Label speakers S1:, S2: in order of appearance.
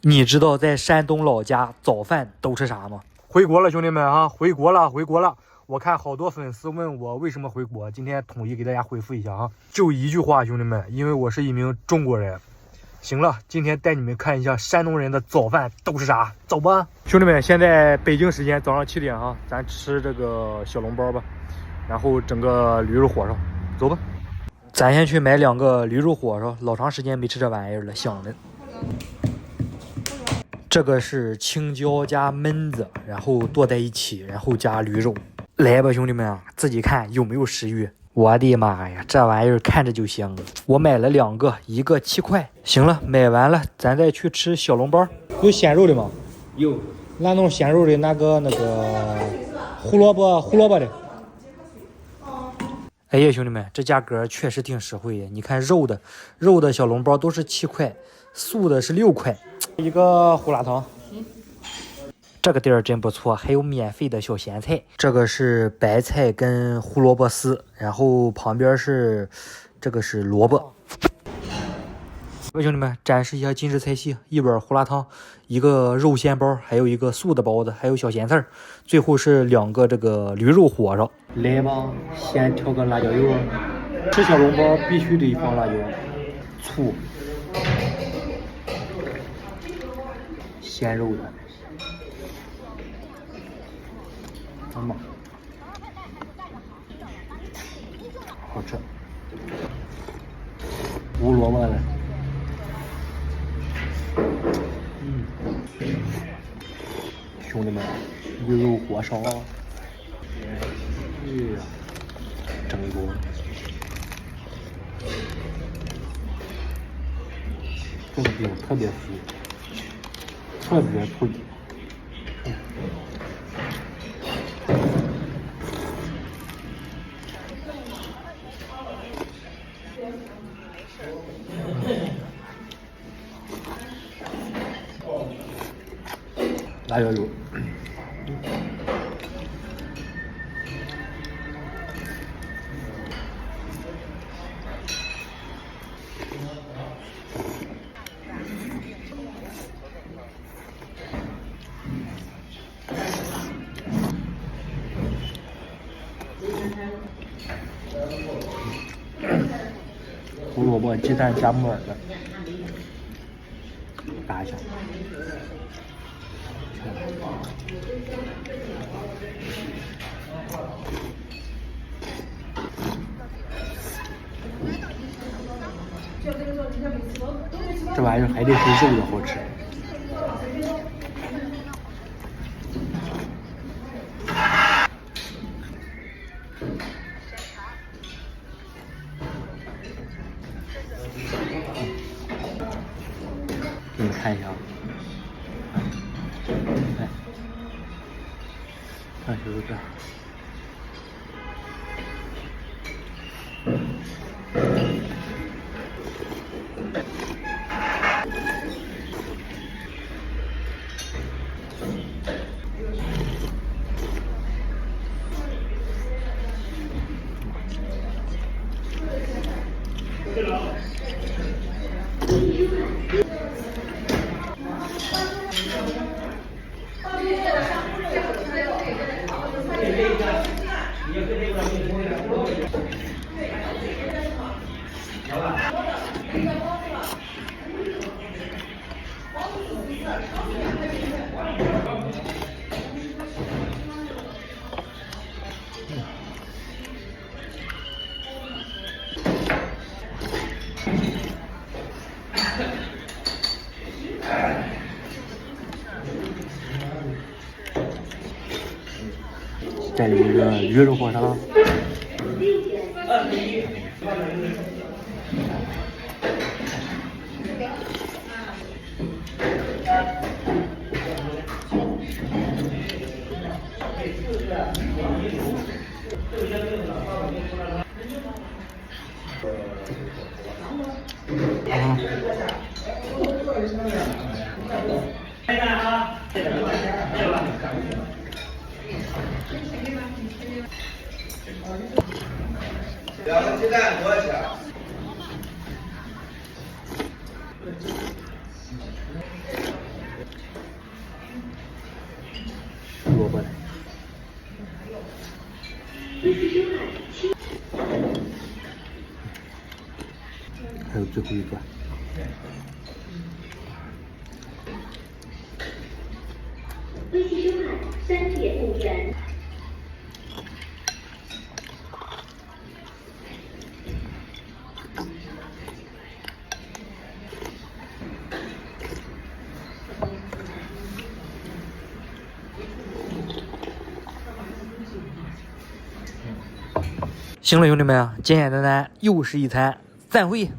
S1: 你知道在山东老家早饭都吃啥吗？回国了，兄弟们啊，回国了，回国了！我看好多粉丝问我为什么回国，今天统一给大家回复一下啊，就一句话，兄弟们，因为我是一名中国人。行了，今天带你们看一下山东人的早饭都是啥，走吧，兄弟们！现在北京时间早上7点啊，咱吃这个小笼包吧，然后整个驴肉火烧，走吧。咱先去买2个驴肉火烧，老长时间没吃这玩意儿了，香的。这个是青椒加焖子，然后剁在一起，然后加驴肉。来吧，兄弟们啊，自己看有没有食欲。我的妈呀，这玩意儿看着就香。我买了2个，一个7块。行了，买完了，咱再去吃小笼包。有鲜肉的吗？
S2: 有。
S1: 那弄鲜肉的那个胡萝卜的。哎呀，兄弟们，这价格确实挺实惠的。你看肉的小笼包都是7块，素的是6块。一个胡辣汤，这个地儿真不错，还有免费的小咸菜。这个是白菜跟胡萝卜丝，然后旁边是这个是萝卜。各位兄弟们，展示一下今日菜系：一碗胡辣汤，一个肉馅包，还有一个素的包子，还有小咸菜，最后是2个这个驴肉火烧。来吧，先调个辣椒油，吃小笼包必须得放辣椒，醋。鲜肉的，妈，好吃。胡萝卜的，兄弟们，驴肉火烧，整一锅，这个饼特别酥。特别脆，辣椒油，胡萝卜鸡蛋加木耳的，打一下。这玩意儿还得是肉的好吃。给你们看一下，来，看是不是这？这里一个驴肉火烧。
S2: 2个鸡蛋多少钱？
S1: 萝卜的。还有最后一个。
S2: 微信收看3点5元。
S1: 行了，兄弟们，简简单单又是一餐，散会。